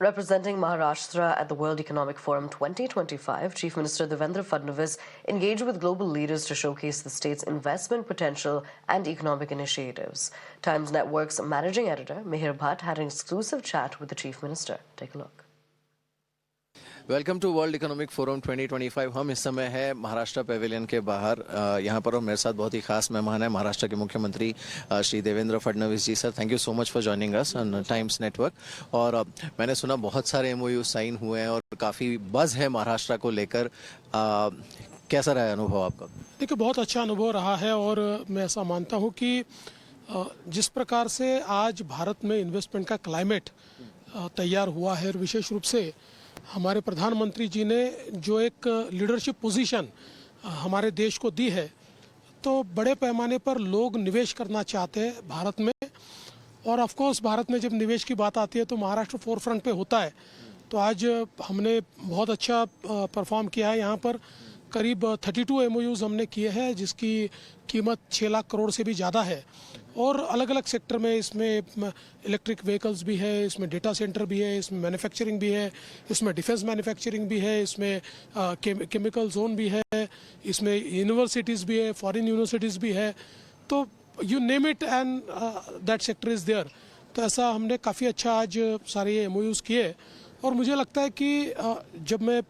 Representing Maharashtra at the World Economic Forum 2025, Chief Minister Devendra Fadnavis engaged with global leaders to showcase the state's investment potential and economic initiatives. Times Network's managing editor, Mihir Bhatt, had an exclusive chat with the Chief Minister. Take a look. Welcome to world economic forum 2025। हम इस समय है Maharashtra Pavilion के बाहर यहाँ पर, और मेरे साथ बहुत ही खास मेहमान है महाराष्ट्र के मुख्यमंत्री Shri Devendra Fadnavis ji. Sir, thank you so much for joining us on Times Network. और मैंने सुना बहुत सारे MOU साइन हुए हैं और काफ़ी बज़ है महाराष्ट्र को लेकर। कैसा रहा है अनुभव आपका? देखिए, बहुत अच्छा अनुभव रहा है और मैं ऐसा मानता हूँ कि जिस प्रकार से आज भारत में इन्वेस्टमेंट का क्लाइमेट तैयार हुआ है, और विशेष रूप से हमारे प्रधानमंत्री जी ने जो एक लीडरशिप पोजीशन हमारे देश को दी है, तो बड़े पैमाने पर लोग निवेश करना चाहते हैं भारत में। और ऑफ कोर्स भारत में जब निवेश की बात आती है तो महाराष्ट्र फोरफ्रंट पे होता है। तो आज हमने बहुत अच्छा परफॉर्म किया है। यहाँ पर करीब 32 MOUs हमने किए हैं, जिसकी कीमत 6 लाख करोड़ से भी ज़्यादा है। और अलग अलग सेक्टर में, इसमें इलेक्ट्रिक व्हीकल्स भी है, इसमें डेटा सेंटर भी है, इसमें मैन्युफैक्चरिंग भी है, इसमें डिफेंस मैन्युफैक्चरिंग भी है, इसमें केमिकल जोन भी है, इसमें यूनिवर्सिटीज़ भी है, फॉरेन यूनिवर्सिटीज़ भी है। तो you name it and that sector is there. तो ऐसा हमने काफ़ी अच्छा आज सारे MOUs किए। और मुझे लगता है कि जब मैं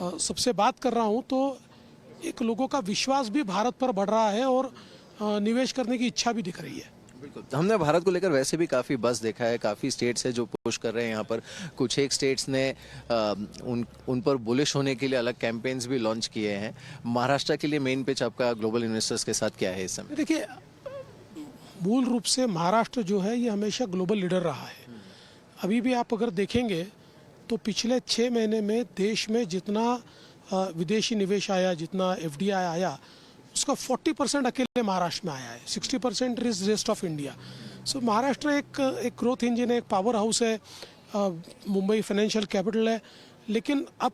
सबसे बात कर रहा हूँ तो एक लोगों का विश्वास भी भारत पर बढ़ रहा है और निवेश करने की इच्छा भी दिख रही है। बिल्कुल, हमने भारत को लेकर वैसे भी काफ़ी बज़ देखा है। काफ़ी स्टेट्स है जो पुश कर रहे हैं यहाँ पर। कुछ एक स्टेट्स ने उन पर बुलिश होने के लिए अलग कैंपेन्स भी लॉन्च किए हैं। महाराष्ट्र के लिए मेन पिच आपका ग्लोबल इन्वेस्टर्स के साथ क्या है इस समय? देखिए, मूल रूप से महाराष्ट्र जो है ये हमेशा ग्लोबल लीडर रहा है। अभी भी आप अगर देखेंगे तो पिछले 6 महीने में देश में जितना विदेशी निवेश आया, जितना FDI आया, उसका 40% अकेले महाराष्ट्र में आया है। 60% इज रेस्ट ऑफ इंडिया। सो महाराष्ट्र एक ग्रोथ इंजन है, एक पावर हाउस है। मुंबई फाइनेंशियल कैपिटल है। लेकिन अब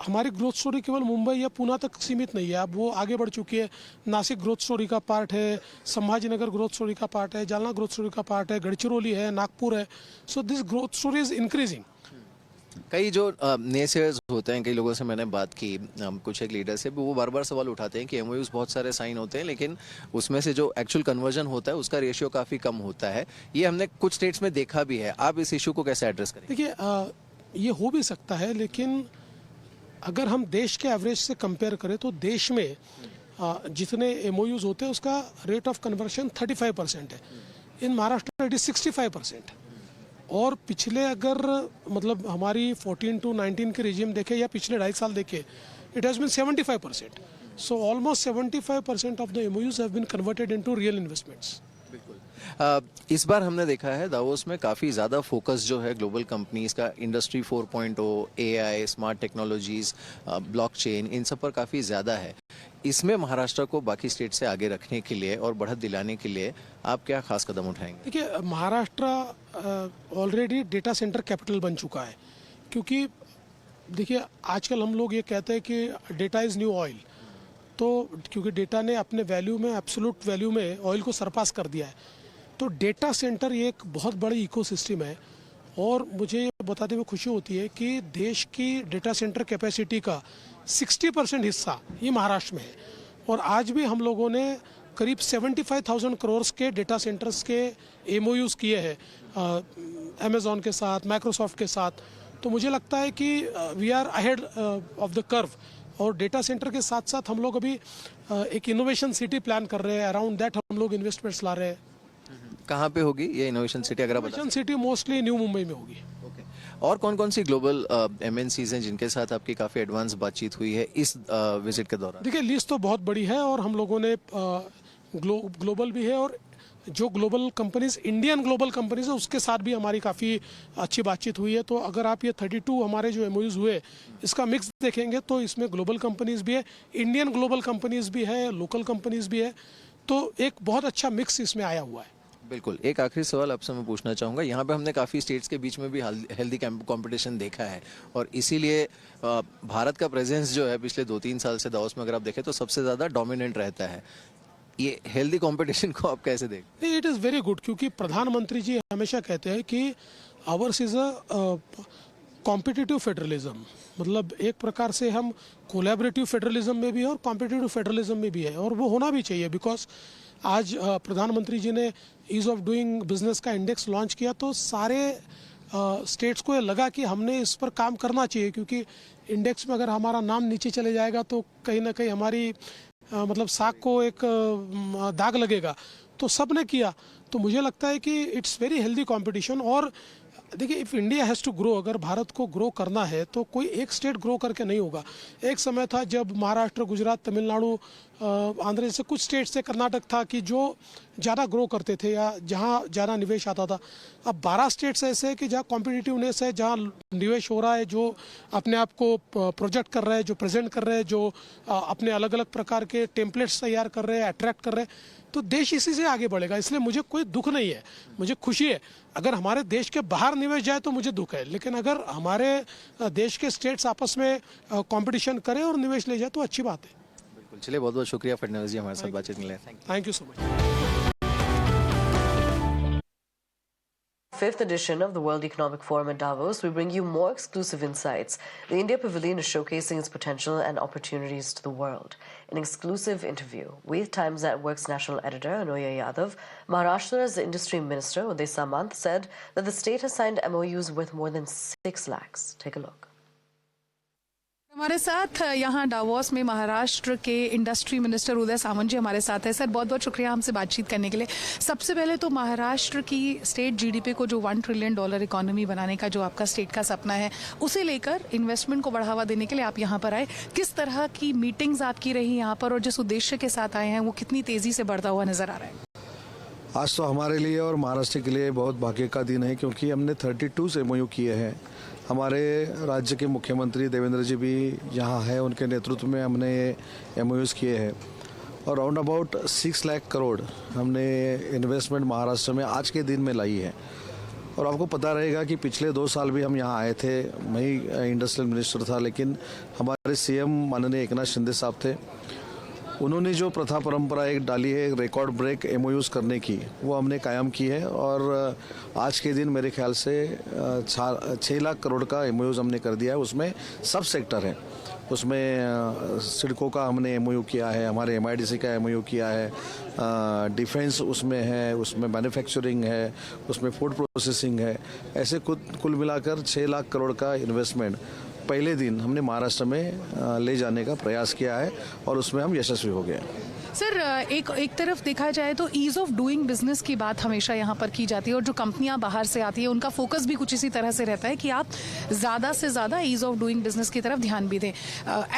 हमारी ग्रोथ स्टोरी केवल मुंबई या पुणे तक सीमित नहीं है, अब वो आगे बढ़ चुकी है। नासिक ग्रोथ स्टोरी का पार्ट है, संभाजीनगर ग्रोथ स्टोरी का पार्ट है, जालना ग्रोथ स्टोरी का पार्ट है, गढ़चिरौली है, नागपुर है। So this growth story is increasing. कई जो नेसेयर्स होते हैं, कई लोगों से मैंने बात की, कुछ एक लीडर से, वो बार बार सवाल उठाते हैं कि MOUs बहुत सारे साइन होते हैं लेकिन उसमें से जो एक्चुअल कन्वर्जन होता है उसका रेशियो काफ़ी कम होता है। ये हमने कुछ स्टेट्स में देखा भी है। आप इस इशू को कैसे एड्रेस करेंगे? देखिए, ये हो भी सकता है, लेकिन अगर हम देश के एवरेज से कंपेयर करें तो देश में जितने MOUs होते हैं उसका रेट ऑफ कन्वर्शन 35% है। इन महाराष्ट्र इट इज 65%। और पिछले अगर मतलब हमारी 14 to 19 के रिजीम देखे या पिछले 2.5 साल देखे, it has been 75%। So almost 75% of the MOUs have been converted into real investments. इस बार हमने देखा है दावोस में काफ़ी ज़्यादा फोकस जो है ग्लोबल कंपनीज़ का industry 4.0, AI, smart technologies, blockchain, इन सब पर काफ़ी ज़्यादा है। इसमें महाराष्ट्र को बाकी स्टेट से आगे रखने के लिए और बढ़त दिलाने के लिए आप क्या खास कदम उठाएंगे? देखिए, Maharashtra already data centre capital बन चुका है। क्योंकि देखिए, आजकल हम लोग ये कहते हैं कि डेटा इज़ न्यू ऑयल। तो क्योंकि डेटा ने अपने वैल्यू में, एब्सोल्यूट वैल्यू में ऑयल को सरपास कर दिया है, तो डेटा सेंटर ये एक बहुत बड़ी इकोसिस्टम है। और मुझे ये बताते हुए खुशी होती है कि देश की डेटा सेंटर कैपेसिटी का 60% हिस्सा ये महाराष्ट्र में है। और आज भी हम लोगों ने करीब 75,000 करोड़ के डेटा सेंटर्स के MOUs किए हैं अमेज़ॉन के साथ, माइक्रोसॉफ्ट के साथ। तो मुझे लगता है कि we are ahead of the curve. और डेटा सेंटर के साथ साथ हम लोग अभी एक इनोवेशन सिटी प्लान कर रहे हैं। अराउंड दैट हम लोग इन्वेस्टमेंट्स ला रहे हैं। कहाँ पे होगी ये इनोवेशन सिटी, अगर आप बता? Innovation city mostly new Mumbai में होगी। और कौन कौन सी ग्लोबल MNCs हैं जिनके साथ आपकी काफ़ी एडवांस बातचीत हुई है इस विजिट के दौरान? देखिए, लिस्ट तो बहुत बड़ी है और हम लोगों ने ग्लोबल भी है, और जो global companies, Indian global companies है, उसके साथ भी हमारी काफ़ी अच्छी बातचीत हुई है। तो अगर आप ये 32 हमारे जो MOUs हुए, इसका मिक्स देखेंगे तो इसमें ग्लोबल कंपनीज भी है, इंडियन ग्लोबल कंपनीज भी है, लोकल कंपनीज भी है। तो एक बहुत अच्छा मिक्स इसमें आया हुआ है। बिल्कुल। एक आखिरी सवाल आपसे मैं पूछना चाहूँगा, यहाँ पे हमने काफ़ी स्टेट्स के बीच में भी हेल्दी कंपटीशन देखा है और इसीलिए भारत का प्रेजेंस जो है पिछले 2-3 साल से दावोस में अगर आप देखें तो सबसे ज़्यादा डोमिनेंट रहता है। ये हेल्दी कंपटीशन को आप कैसे देखते हैं? इट इज़ वेरी गुड, क्योंकि प्रधानमंत्री जी हमेशा कहते हैं कि hours is a competitive federalism, मतलब एक प्रकार से हम कोलैबोरेटिव फेडरलिज्म में भी है और कॉम्पिटिटिव फेडरलिज्म में भी है, और वो होना भी चाहिए। बिकॉज आज प्रधानमंत्री जी ने ईज़ ऑफ डूइंग बिजनेस का इंडेक्स लॉन्च किया, तो सारे स्टेट्स को ये लगा कि हमने इस पर काम करना चाहिए, क्योंकि इंडेक्स में अगर हमारा नाम नीचे चले जाएगा तो कहीं ना कहीं हमारी मतलब साख को एक दाग लगेगा। तो सब ने किया, तो मुझे लगता है कि इट्स वेरी हेल्दी कंपटीशन। और देखिए, if India has to grow, अगर भारत को ग्रो करना है तो कोई एक स्टेट ग्रो करके नहीं होगा। एक समय था जब महाराष्ट्र, गुजरात, तमिलनाडु, आंध्र जैसे कुछ स्टेट से, कर्नाटक था कि जो ज़्यादा ग्रो करते थे या जहाँ ज़्यादा निवेश आता था। अब 12 स्टेट्स ऐसे हैं कि जहाँ कॉम्पिटिटिवनेस है, जहाँ निवेश हो रहा है, जो अपने आप को प्रोजेक्ट कर रहे हैं, जो प्रेजेंट कर रहे हैं, जो अपने अलग अलग प्रकार के टेम्पलेट्स तैयार कर रहे हैं, अट्रैक्ट कर रहे हैं, तो देश इसी से आगे बढ़ेगा। इसलिए मुझे कोई दुख नहीं है, मुझे खुशी है। अगर हमारे देश के बाहर निवेश जाए तो मुझे दुख है, लेकिन अगर हमारे देश के स्टेट्स आपस में कंपटीशन करें और निवेश ले जाए तो अच्छी बात है। बिल्कुल, चलिए बहुत बहुत शुक्रिया फडणवीस जी हमारे साथ बातचीत के लिए। Thank you so much. Fifth edition of the World Economic Forum at Davos, we bring you more exclusive insights. The India Pavilion is showcasing its potential and opportunities to the world. An exclusive interview with Times Network's national editor, Anuya Yadav, Maharashtra's industry minister, Uday Samant, said that the state has signed MOUs with more than 6 lakhs. Take a look. हमारे साथ यहाँ Davos में महाराष्ट्र के industry minister Uday Samant जी हमारे साथ है। Sir, बहुत बहुत शुक्रिया हमसे बातचीत करने के लिए। सबसे पहले तो महाराष्ट्र की स्टेट जीडीपी को जो $1 ट्रिलियन इकोनॉमी बनाने का जो आपका स्टेट का सपना है, उसे लेकर इन्वेस्टमेंट को बढ़ावा देने के लिए आप यहाँ पर आए। किस तरह की मीटिंग्स आपकी रही यहाँ पर, और जिस उद्देश्य के साथ आए हैं वो कितनी तेजी से बढ़ता हुआ नजर आ रहा है? आज तो हमारे लिए और महाराष्ट्र के लिए बहुत भाग्य का दिन है, क्योंकि हमने 32 MOU किए हैं। हमारे राज्य के मुख्यमंत्री देवेंद्र जी भी यहाँ हैं, उनके नेतृत्व में हमने ये MOUs किए हैं और राउंड अबाउट 6 लाख करोड़ हमने इन्वेस्टमेंट महाराष्ट्र में आज के दिन में लाई है। और आपको पता रहेगा कि पिछले 2 साल भी हम यहाँ आए थे, मैं ही इंडस्ट्रियल मिनिस्टर था, लेकिन हमारे CM माननीय एकनाथ शिंदे साहब थे। उन्होंने जो प्रथा परंपरा एक डाली है रिकॉर्ड ब्रेक MOUs करने की, वो हमने कायम की है। और आज के दिन मेरे ख्याल से 6 लाख करोड़ का MOUs हमने कर दिया है। उसमें सब सेक्टर है, उसमें सिडको का हमने MOU किया है, हमारे MIDC का MOU किया है, डिफेंस उसमें है, उसमें मैन्युफैक्चरिंग है, उसमें फूड प्रोसेसिंग है। ऐसे कुल मिलाकर 6 लाख करोड़ का इन्वेस्टमेंट पहले दिन हमने महाराष्ट्र में ले जाने का प्रयास किया है और उसमें हम यशस्वी हो गए। सर, एक तरफ देखा जाए तो ईज ऑफ डूइंग बिजनेस की बात हमेशा यहाँ पर की जाती है, और जो कंपनियां बाहर से आती है उनका फोकस भी कुछ इसी तरह से रहता है कि आप ज़्यादा से ज़्यादा ईज ऑफ डूइंग बिजनेस की तरफ ध्यान भी दें।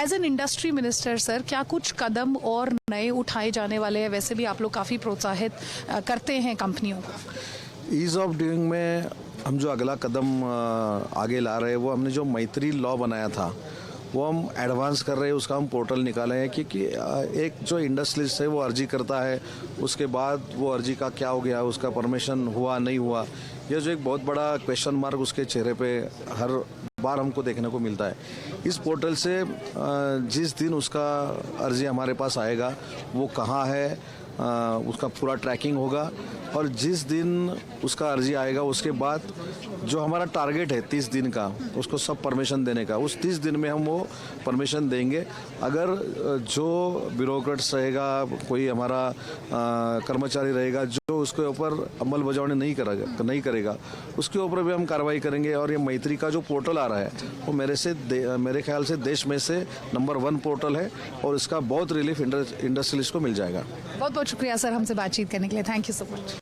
As an industry minister sir, क्या कुछ कदम और नए उठाए जाने वाले हैं? वैसे भी आप लोग काफ़ी प्रोत्साहित करते हैं कंपनियों को। ईज ऑफ डूइंग में हम जो अगला कदम आगे ला रहे हैं, वो हमने जो मैत्री लॉ बनाया था वो हम एडवांस कर रहे हैं। उसका हम पोर्टल निकाले हैं, क्योंकि एक जो इंडस्ट्रियलिस्ट है वो अर्जी करता है, उसके बाद वो अर्जी का क्या हो गया, उसका परमिशन हुआ नहीं हुआ, यह जो एक बहुत बड़ा क्वेश्चन मार्क उसके चेहरे पे हर बार हमको देखने को मिलता है। इस पोर्टल से जिस दिन उसका अर्जी हमारे पास आएगा, वो कहाँ है, उसका पूरा ट्रैकिंग होगा, और जिस दिन उसका अर्जी आएगा उसके बाद जो हमारा टारगेट है 30 दिन का, उसको सब परमिशन देने का, उस 30 दिन में हम वो परमिशन देंगे। अगर जो ब्यूरोक्रेट्स रहेगा, कोई हमारा कर्मचारी रहेगा जो उसके ऊपर अमल बजावनी नहीं करेगा, उसके ऊपर भी हम कार्रवाई करेंगे। और ये मैत्री का जो पोर्टल आ रहा है वो मेरे ख्याल से देश में से नंबर 1 पोर्टल है, और इसका बहुत रिलीफ इंडस्ट्रियलिस्ट को मिल जाएगा। बहुत बहुत शुक्रिया सर हमसे बातचीत करने के लिए। Thank you so much.